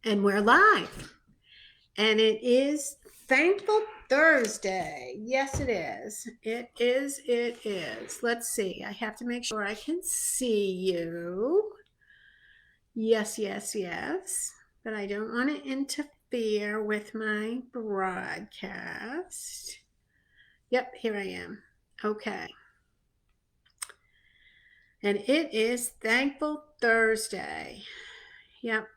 And we're live. And it is Thankful Thursday. Yes, it is. It is. It is. Let's see. I have to make sure I can see you. Yes, yes, yes. But I don't want to interfere with my broadcast. Yep, here I am. Okay. And it is Thankful Thursday. Yep.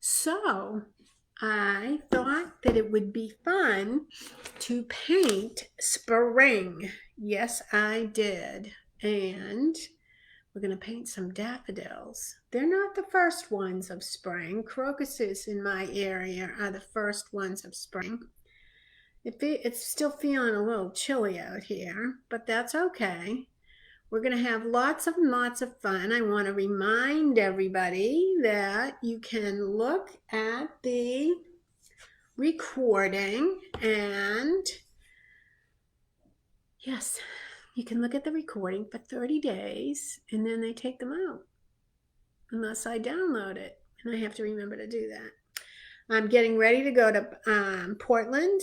So I thought that it would be fun to paint spring. Yes, I did. And we're going to paint some daffodils. They're not the first ones of spring. Crocuses in my area are the first ones of spring. It's still feeling a little chilly out here, but that's okay. We're going to have lots of fun. I want to remind everybody that you can look at the recording and yes, you can look at the recording for 30 days and then they take them out unless I download it, and I have to remember to do that. I'm getting ready to go to Portland,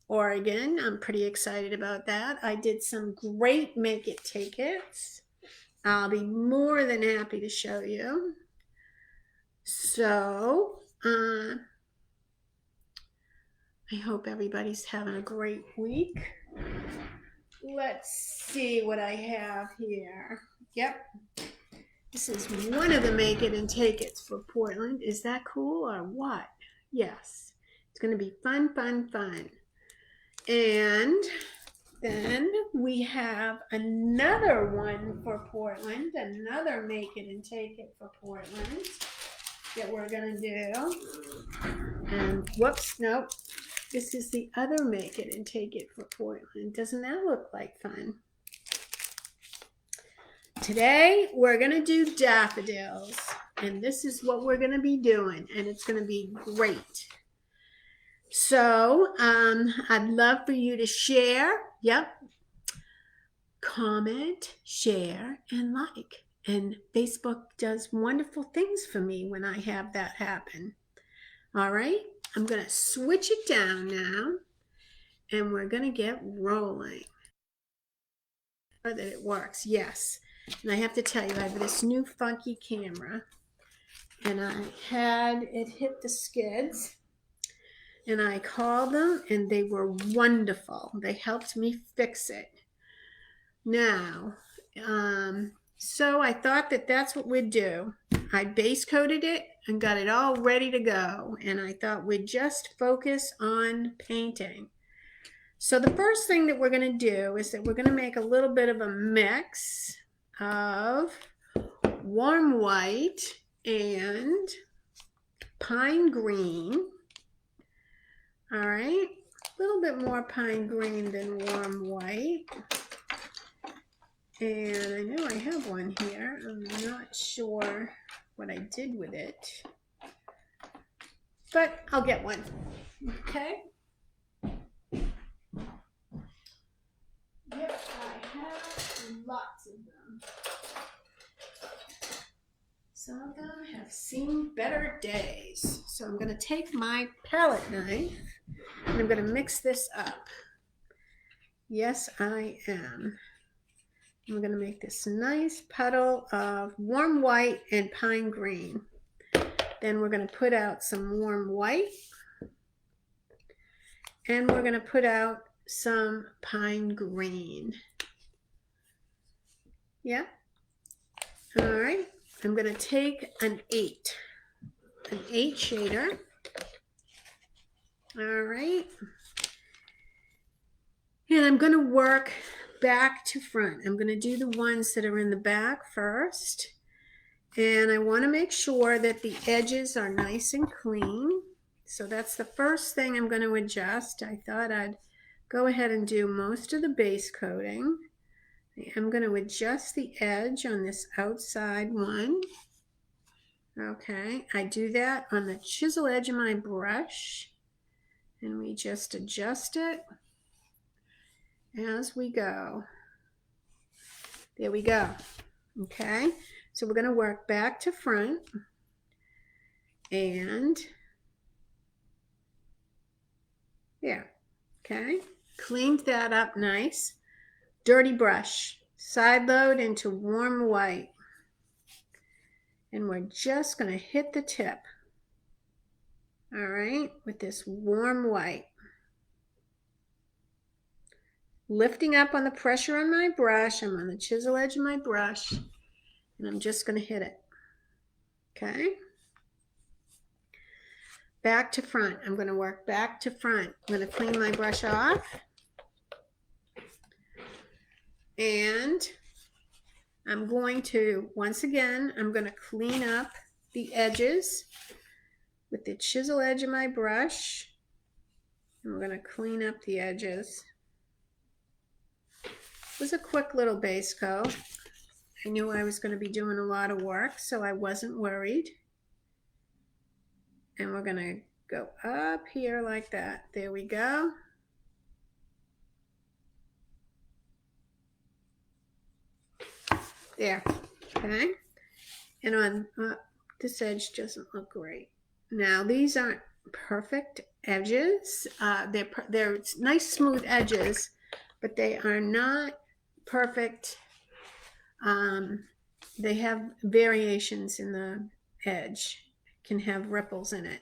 Oregon. I'm pretty excited about that. I did some great Make It tickets. I'll be more than happy to show you. So, I hope everybody's having a great week. Let's see what I have here. Yep. This is one of the Make It and Take It's for Portland. Is that cool or what? Yes. It's going to be fun, fun, fun. And then we have another one for Portland, another Make It and Take It for Portland that we're going to do. And whoops, nope. This is the other Make It and Take It for Portland. Doesn't that look like fun? Today, we're going to do daffodils. And this is what we're going to be doing. And it's going to be great. So, I'd love for you to share. Yep. Comment, share, and like. And Facebook does wonderful things for me when I have that happen. All right. I'm going to switch it down now. And we're going to get rolling. That it works. Yes. And I have to tell you, I have this new funky camera. And I had it hit the skids. And I called them, and they were wonderful. They helped me fix it. Now, so I thought that that's what we'd do. I base coated it and got it all ready to go. And I thought we'd just focus on painting. So the first thing that we're going to do is that we're going to make a little bit of a mix of warm white and pine green. All right, a little bit more pine green than warm white. And I know I have one here. I'm not sure what I did with it, but I'll get one. Okay. Yep, I have lots of them. Some of them have seen better days. So I'm going to take my palette knife and I'm going to mix this up. Yes, I am. I'm going to make this nice puddle of warm white and pine green. Then we're going to put out some warm white. And we're going to put out some pine green. Yeah. All right. I'm going to take an 8 shader. All right. And I'm going to work back to front. I'm going to do the ones that are in the back first. And I want to make sure that the edges are nice and clean. So that's the first thing I'm going to adjust. I thought I'd go ahead and do most of the base coating. I'm going to adjust the edge on this outside one. Okay, I do that on the chisel edge of my brush. And we just adjust it as we go. There we go. Okay, so we're going to work back to front. And there. Okay. Cleaned that up nice. Dirty brush. Side load into warm white. And we're just going to hit the tip. All right, with this warm white. Lifting up on the pressure on my brush. I'm on the chisel edge of my brush. And I'm just going to hit it. Okay. Back to front. I'm going to work back to front. I'm going to clean my brush off. And I'm going to, once again, I'm going to clean up the edges with the chisel edge of my brush. And we're going to clean up the edges. It was a quick little base coat. I knew I was going to be doing a lot of work, so I wasn't worried. And we're going to go up here like that. There we go. There. Okay. And on this edge doesn't look great. Now these aren't perfect edges. They're nice smooth edges, but they are not perfect. They have variations in the edge. Can have ripples in it.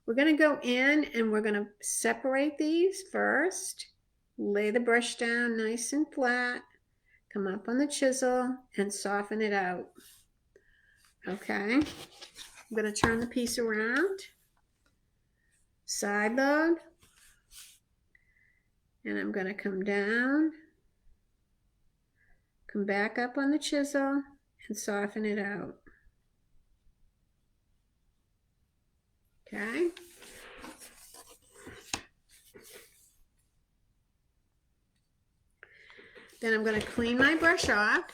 We're going to go in and we're going to separate these first. Lay the brush down nice and flat. Come up on the chisel and soften it out. Okay. I'm going to turn the piece around. Side load. And I'm going to come down. Come back up on the chisel and soften it out. Okay. Then I'm going to clean my brush off.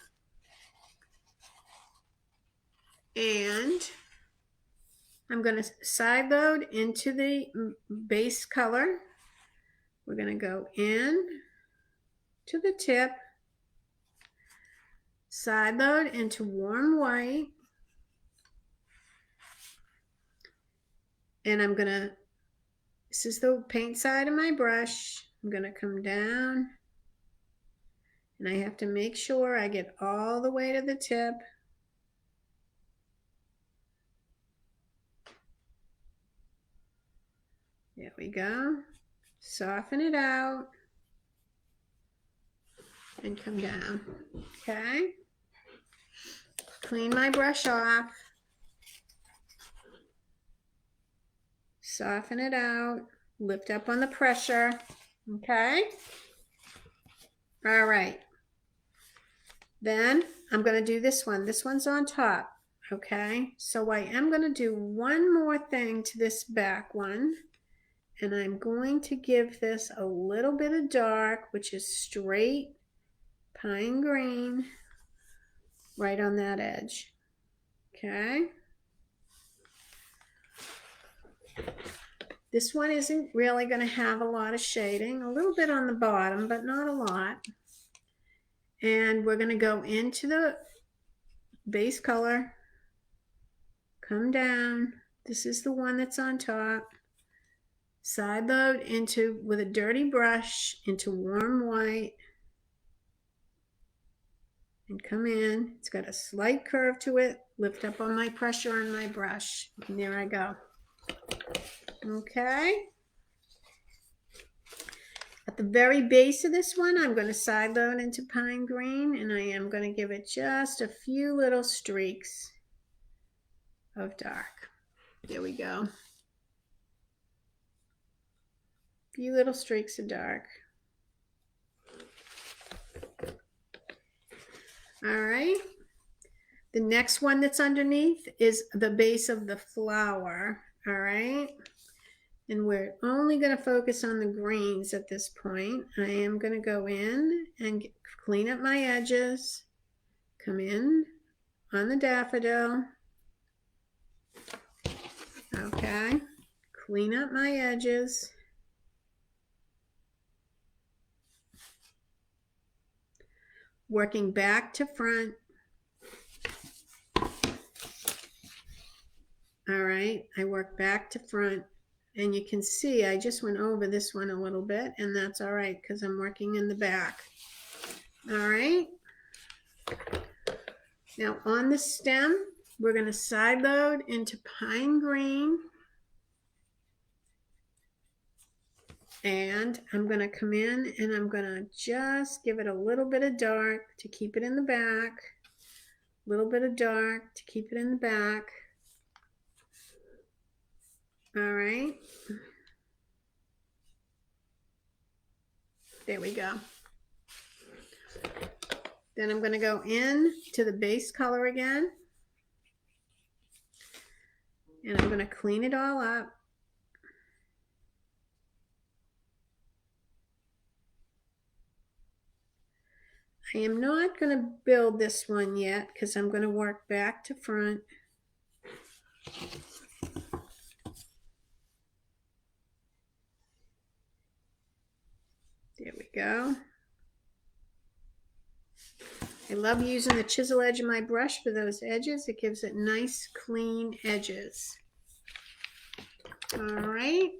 And I'm going to side load into the base color. We're going to go in to the tip. Side load into warm white. And I'm going to, this is the paint side of my brush. I'm going to come down. And I have to make sure I get all the way to the tip. There we go. Soften it out. And come down. Okay. Clean my brush off. Soften it out. Lift up on the pressure. Okay. All right. Then I'm going to do this one. This one's on top. Okay. So I am going to do one more thing to this back one. And I'm going to give this a little bit of dark, which is straight pine green, right on that edge. Okay. This one isn't really going to have a lot of shading, a little bit on the bottom, but not a lot. And we're going to go into the base color, come down. This is the one that's on top. Side load into, with a dirty brush, into warm white. And come in. It's got a slight curve to it. Lift up on my pressure on my brush. And there I go. Okay. At the very base of this one, I'm going to side load into pine green. And I am going to give it just a few little streaks of dark. There we go. Few little streaks of dark. All right. The next one that's underneath is the base of the flower. All right. And we're only going to focus on the greens at this point. I am going to go in and clean up my edges. Come in on the daffodil. Okay. Clean up my edges. Working back to front. All right, I work back to front, and you can see I just went over this one a little bit, and that's all right because I'm working in the back. All right. Now on the stem, we're going to side load into pine green. And I'm going to come in and I'm going to just give it a little bit of dark to keep it in the back. A little bit of dark to keep it in the back. All right. There we go. Then I'm going to go in to the base color again. And I'm going to clean it all up. I am not going to build this one yet because I'm going to work back to front. There we go. I love using the chisel edge of my brush for those edges. It gives it nice, clean edges. All right.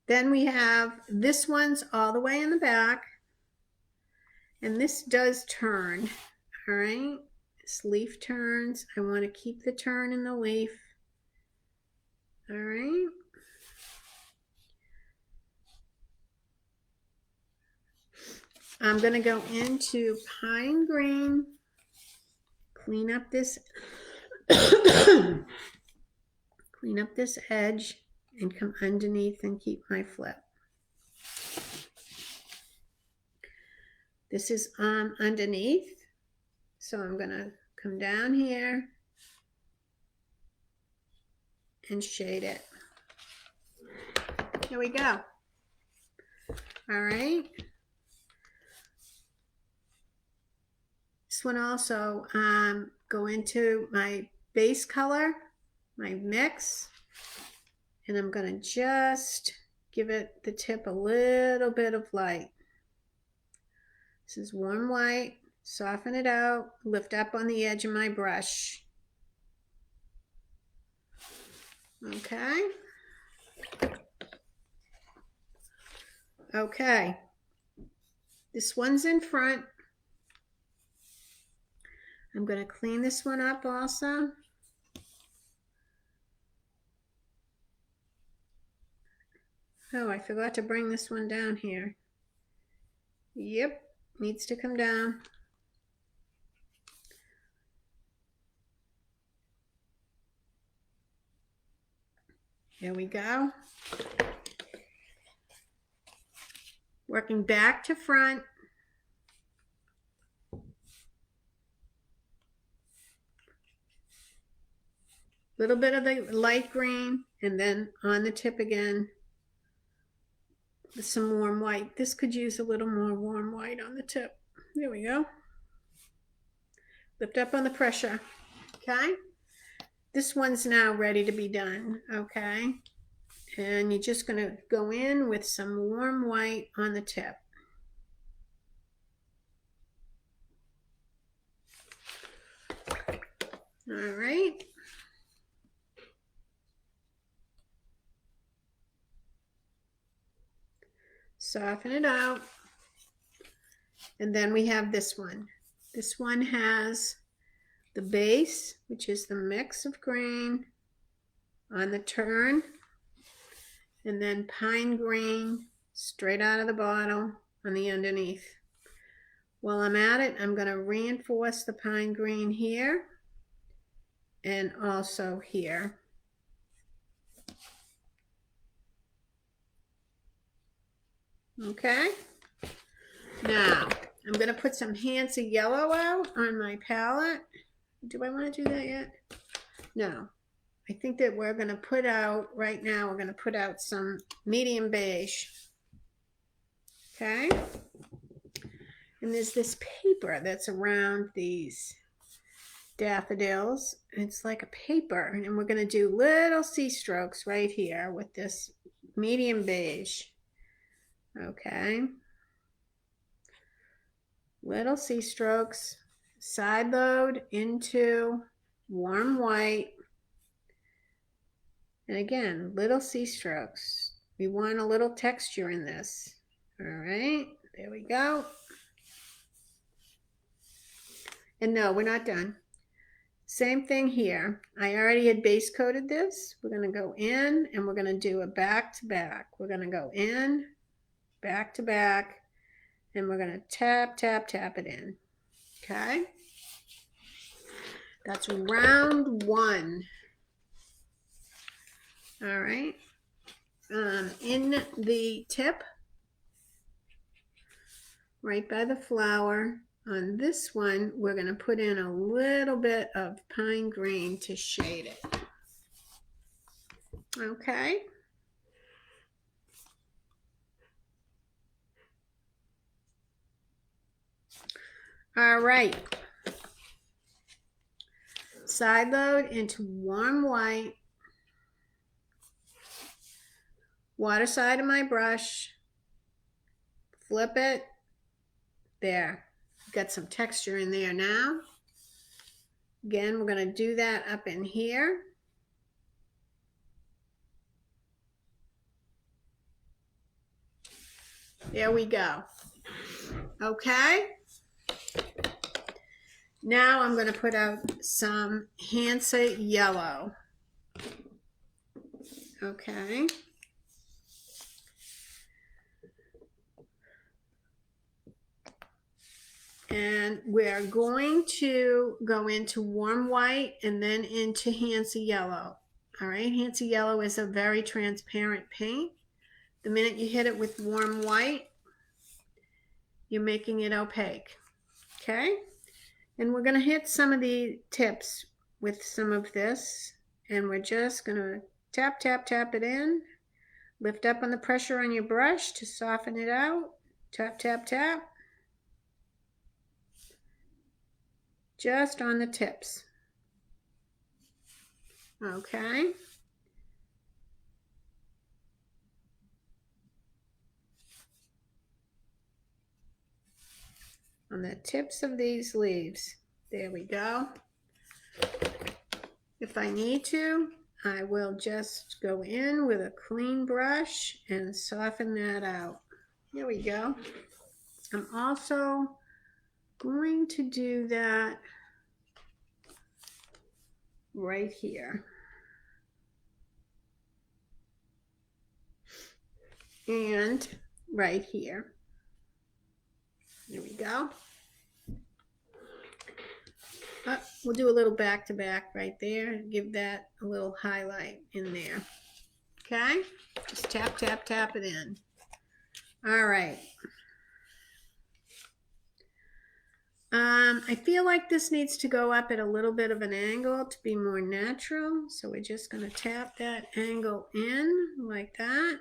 Then we have, this one's all the way in the back. And this does turn. All right. This leaf turns. I want to keep the turn in the leaf. All right. I'm going to go into pine green, clean up this clean up this edge and come underneath and keep my flip. This is underneath, so I'm going to come down here and shade it. Here we go. All right. This one also go into my base color, my mix, and I'm going to just give it the tip a little bit of light. This is warm white, soften it out, lift up on the edge of my brush. Okay. Okay. This one's in front. I'm going to clean this one up also. Oh, I forgot to bring this one down here. Yep, needs to come down. There we go. Working back to front. Little bit of the light green, and then on the tip again with some warm white. This could use a little more warm white on the tip. There we go. Lift up on the pressure. Okay. This one's now ready to be done. Okay. And you're just going to go in with some warm white on the tip. All right. Soften it out. And then we have this one. This one has the base, which is the mix of green on the turn, and then pine green straight out of the bottle on the underneath. While I'm at it, I'm going to reinforce the pine green here and also here. Okay. Now, I'm going to put some Hansa yellow out on my palette. Do I want to do that yet? No. I think that we're going to put out, right now, we're going to put out some medium beige. Okay. And there's this paper that's around these daffodils. It's like a paper. And we're going to do little C strokes right here with this medium beige. Okay. Little C strokes. side load into warm white. And again, little C strokes. We want a little texture in this. All right, there we go. And no, we're not done. Same thing here. I already had base coated this. We're going to go in and we're going to do a back to back. We're going to go in, back to back, and we're going to tap, tap, tap it in. Okay? That's round one. All right. In the tip, right by the flower, on this one, we're going to put in a little bit of pine green to shade it. Okay. All right. Side load into warm white. Water side of my brush. Flip it. There. Got some texture in there now. Again, we're going to do that up in here. There we go. Okay. Now I'm going to put out some Hansa yellow. Okay. And we're going to go into warm white and then into Hansa yellow. All right, Hansa yellow is a very transparent paint. The minute you hit it with warm white, you're making it opaque. Okay? And we're going to hit some of the tips with some of this. And we're just going to tap, tap, tap it in. Lift up on the pressure on your brush to soften it out. Tap, tap, tap. Just on the tips. Okay. On the tips of these leaves. There we go. If I need to, I will just go in with a clean brush and soften that out. There we go. I'm also going to do that right here. And right here. There we go. We'll do a little back to back right there. Give that a little highlight in there. Okay? Just tap, tap, tap it in. All right. I feel like this needs to go up at a little bit of an angle to be more natural. So we're just going to tap that angle in like that.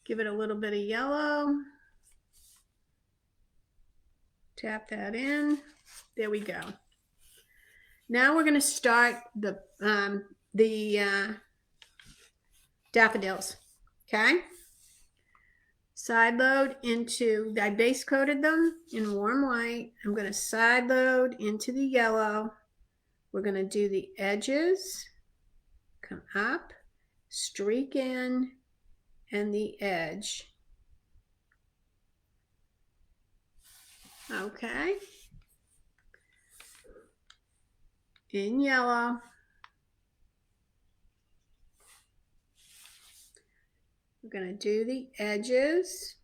Give it a little bit of yellow. Tap that in. There we go. Now we're going to start the daffodils. Okay? Side load into, I base coated them in warm white. I'm going to side load into the yellow. We're going to do the edges, come up, streak in, and the edge. Okay. In yellow. We're going to do the edges.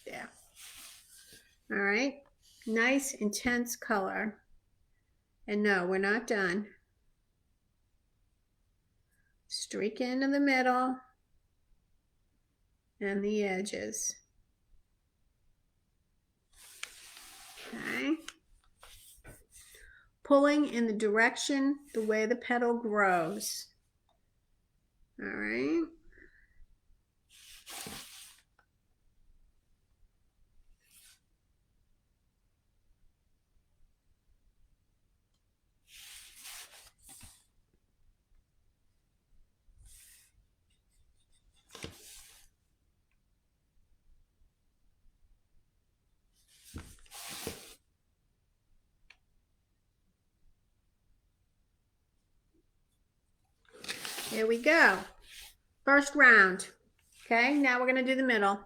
There. All right. Nice, intense color. And no, we're not done. Streak into the middle and the edges. Okay. Pulling in the direction the way the petal grows. All right. There we go. First round. Okay, now we're going to do the middle.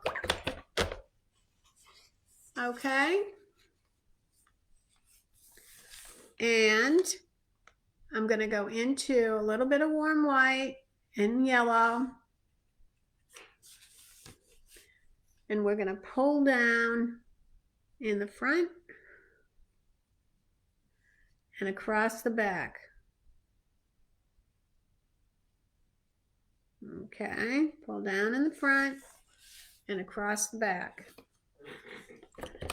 Okay. And I'm going to go into a little bit of warm white and yellow. And we're going to pull down in the front and across the back. Okay, pull down in the front and across the back.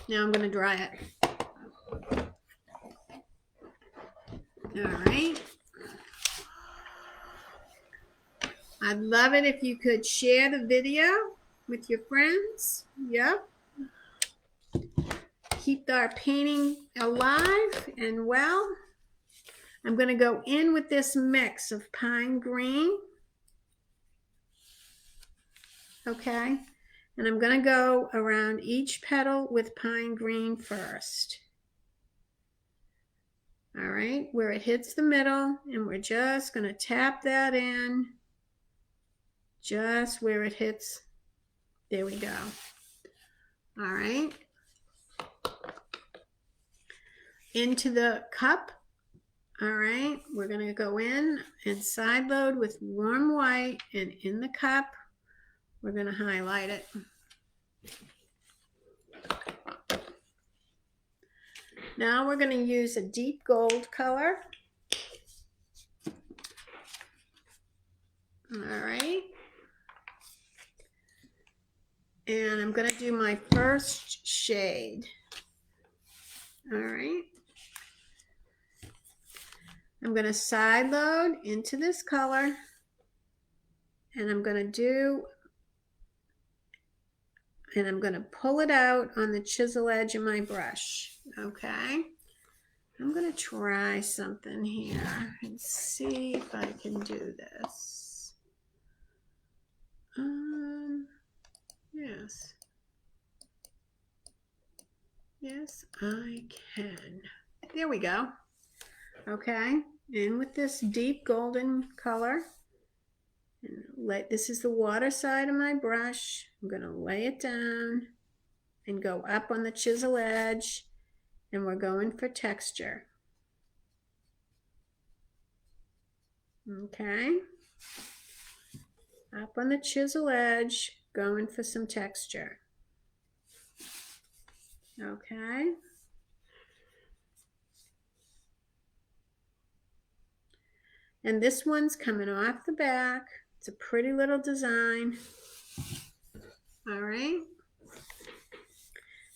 Now I'm going to dry it. All right. I'd love it if you could share the video with your friends. Yep. Keep our painting alive and well. I'm going to go in with this mix of pine green. Okay. And I'm going to go around each petal with pine green first. All right, where it hits the middle, and we're just going to tap that in just where it hits. There we go. All right. Into the cup. All right, we're going to go in and side load with warm white, and in the cup, we're going to highlight it. Now we're going to use a deep gold color. All right. And I'm going to do my first shade. All right. I'm going to side load into this color. And I'm going to pull it out on the chisel edge of my brush. Okay. I'm going to try something here and see if I can do this. Yes. Yes, I can. There we go. Okay. In with this deep golden color. And this is the water side of my brush. I'm going to lay it down and go up on the chisel edge. And we're going for texture. Okay. Up on the chisel edge, going for some texture. Okay. And this one's coming off the back. It's a pretty little design. All right.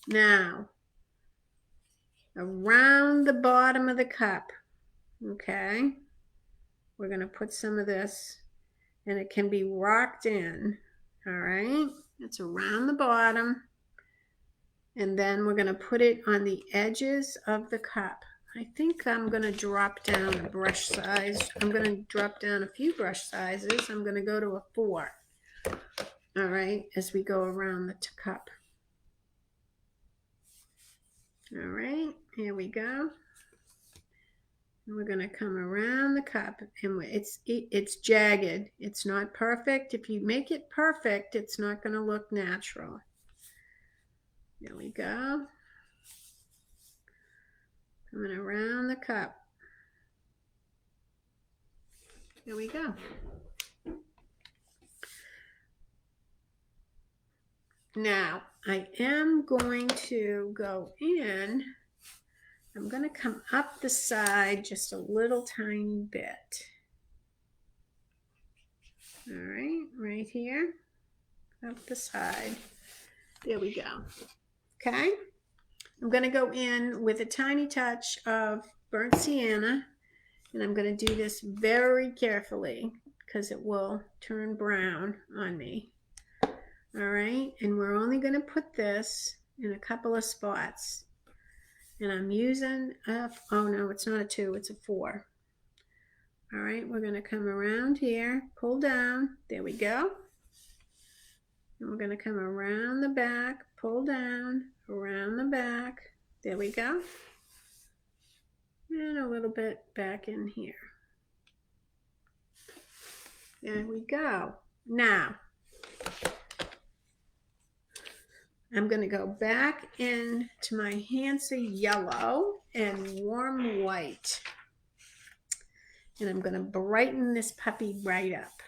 Now, around the bottom of the cup, okay, we're going to put some of this, and it can be rocked in. All right. It's around the bottom. And then we're going to put it on the edges of the cup. I think I'm going to drop down a brush size. I'm going to drop down a few brush sizes. I'm going to go to a 4. All right, as we go around the cup. All right, here we go. And we're going to come around the cup, and it's jagged. It's not perfect. If you make it perfect, it's not going to look natural. There we go. Coming around the cup. There we go. Now, I am going to go in. I'm going to come up the side just a little tiny bit. All right, right here. Up the side. There we go. Okay. I'm going to go in with a tiny touch of burnt sienna, and I'm going to do this very carefully because it will turn brown on me. All right, and we're only going to put this in a couple of spots. And I'm using oh no, it's not a 2, it's a 4. All right, we're going to come around here, pull down. There we go. And we're going to come around the back, pull down, around the back. There we go. And a little bit back in here. There we go. Now, I'm going to go back into my Hansa yellow and warm white. And I'm going to brighten this puppy right up.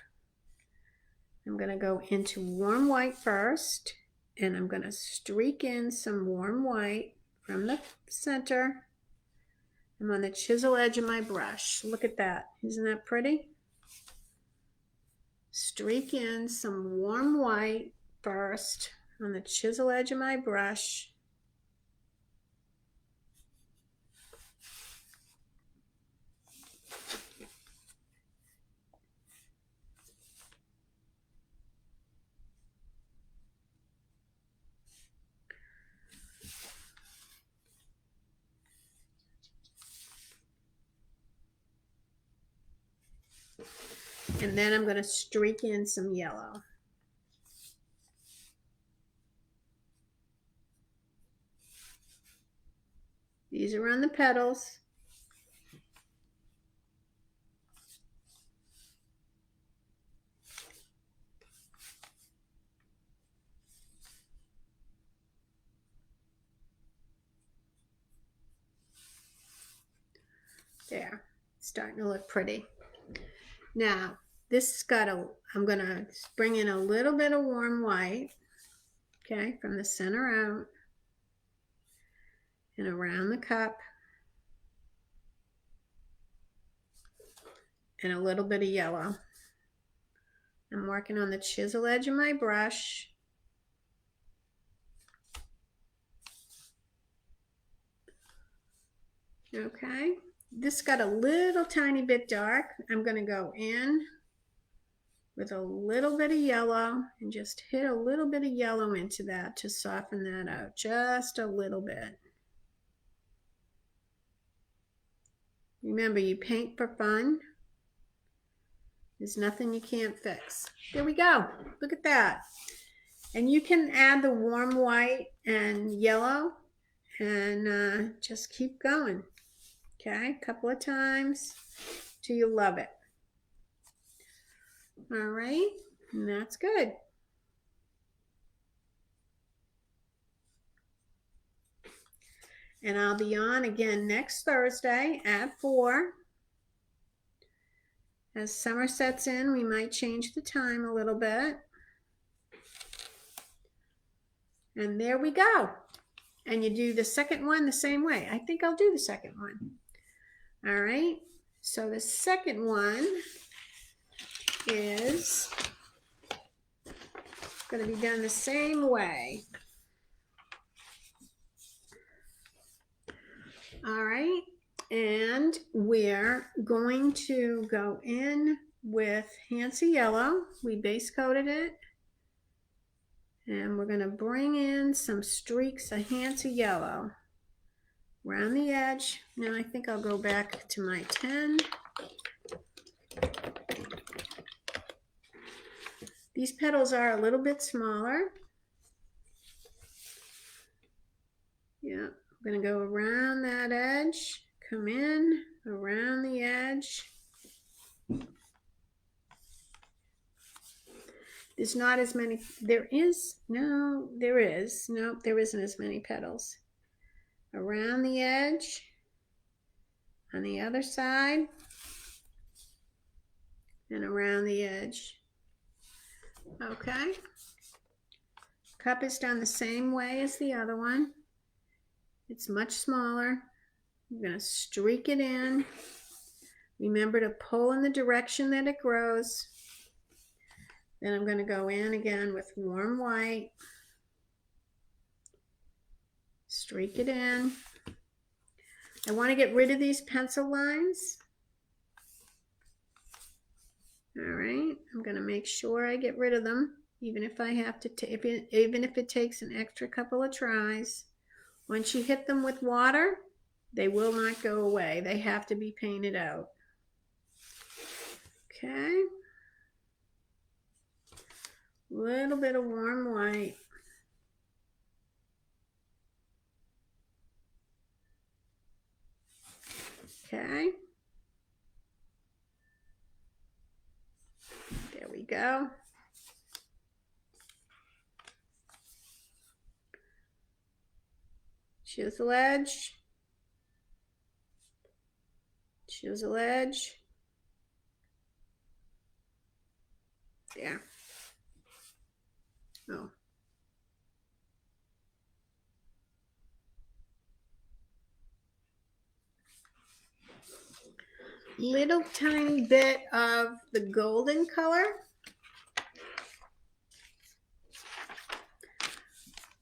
I'm going to go into warm white first. And I'm going to streak in some warm white from the center. I'm on the chisel edge of my brush. Look at that. Isn't that pretty? Streak in some warm white first on the chisel edge of my brush. And then I'm going to streak in some yellow. These are on the petals. There, it's starting to look pretty. Now, this has got I'm going to bring in a little bit of warm white, okay, from the center out and around the cup, and a little bit of yellow. I'm working on the chisel edge of my brush. Okay, this got a little tiny bit dark. I'm going to go in with a little bit of yellow and just hit a little bit of yellow into that to soften that out just a little bit. Remember, you paint for fun. There's nothing you can't fix. There we go. Look at that. And you can add the warm white and yellow and just keep going. Okay, a couple of times till you love it. All right, and that's good. And I'll be on again next Thursday at 4. As summer sets in, we might change the time a little bit. And there we go. And you do the second one the same way. I think I'll do the second one. All right, so the second one is going to be done the same way. All right, and we're going to go in with Hansa yellow. We base coated it. And we're going to bring in some streaks of Hansa yellow around the edge. Now I think I'll go back to my 10. These petals are a little bit smaller. Yeah, I'm going to go around that edge, come in around the edge. There's not as many, there isn't as many petals. Around the edge, on the other side, and around the edge. Okay. Cup is done the same way as the other one. It's much smaller. I'm going to streak it in. Remember to pull in the direction that it grows. Then I'm going to go in again with warm white. Streak it in. I want to get rid of these pencil lines. All right, I'm going to make sure I get rid of them, even if I have to, even if it takes an extra couple of tries. Once you hit them with water, they will not go away. They have to be painted out. Okay. A little bit of warm white. Okay. go. Chisel edge. Chisel edge. There. Oh. Little tiny bit of the golden color.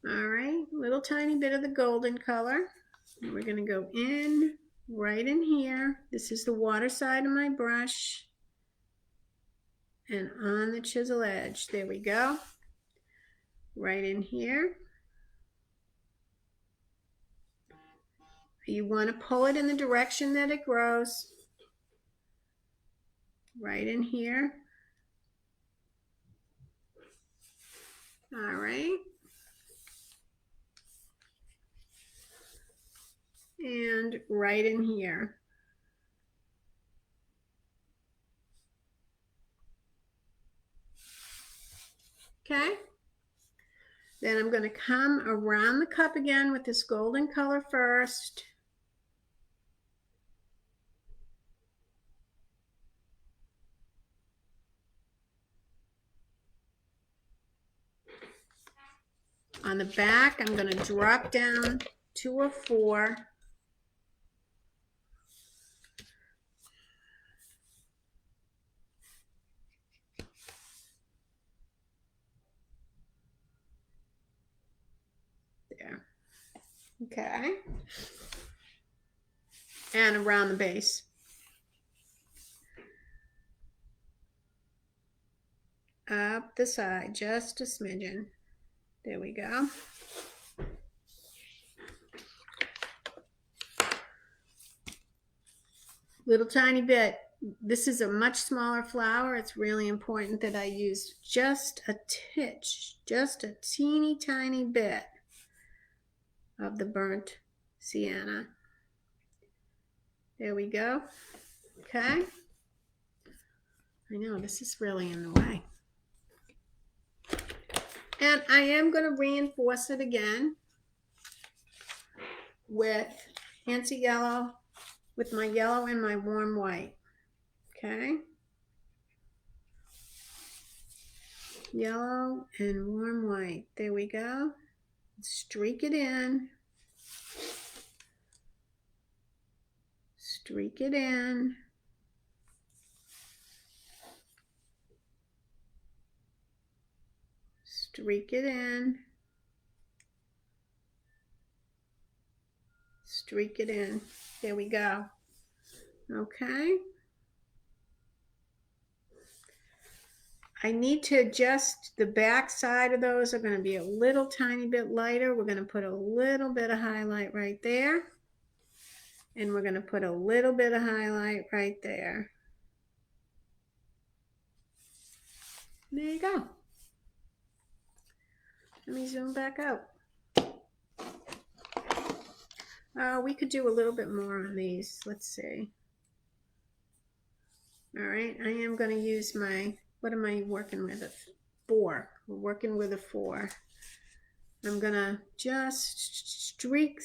All right, little tiny bit of the golden color. And we're going to go in, right in here. This is the water side of my brush. And on the chisel edge. There we go. Right in here. You want to pull it in the direction that it grows. Right in here. All right. And right in here. Okay. Then I'm going to come around the cup again with this golden color first. On the back, I'm going to drop down 2 or 4. There. Okay. And around the base. Up the side, just a smidgen. There we go. Little tiny bit. This is a much smaller flower. It's really important that I use just a titch, just a teeny tiny bit of the burnt sienna. There we go. Okay. I know, this is really in the way. And I am going to reinforce it again with Hansa Yellow, with my yellow and my warm white. Okay. Yellow and warm white. There we go. Streak it in. Streak it in. Streak it in. Streak it in. There we go. Okay. I need to adjust the back side of those. Are going to be a little tiny bit lighter. We're going to put a little bit of highlight right there. And we're going to put a little bit of highlight right there. There you go. Let me zoom back out. We could do a little bit more on these. Let's see. All right, I am going to use my, what am I working with? A 4. We're working with a 4. I'm going to just streak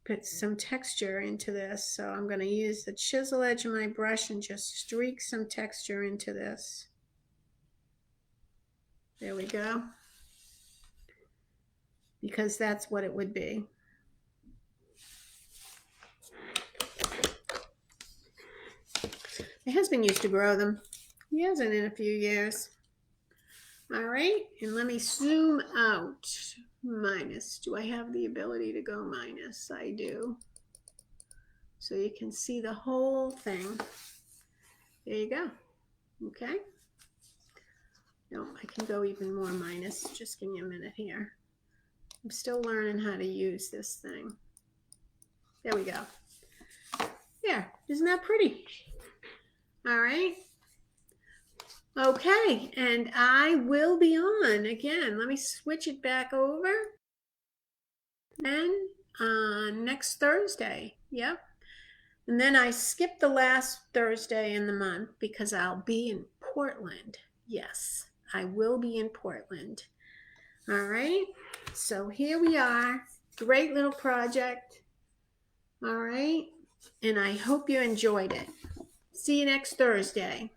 put some texture into this. So I'm going to use the chisel edge of my brush and just streak some texture into this. There we go. Because that's what it would be. My husband used to grow them. He hasn't in a few years. All right, and let me zoom out. Minus. Do I have the ability to go minus? I do. So you can see the whole thing. There you go. Okay. No, I can go even more minus. Just give me a minute here. I'm still learning how to use this thing. There we go. There, isn't that pretty? All right. Okay, and I will be on again. Let me switch it back over. And next Thursday. Yep. And then I skip the last Thursday in the month because I'll be in Portland Yes, I will be in Portland. All right, so here we are. Great little project. All right, and I hope you enjoyed it. See you next Thursday.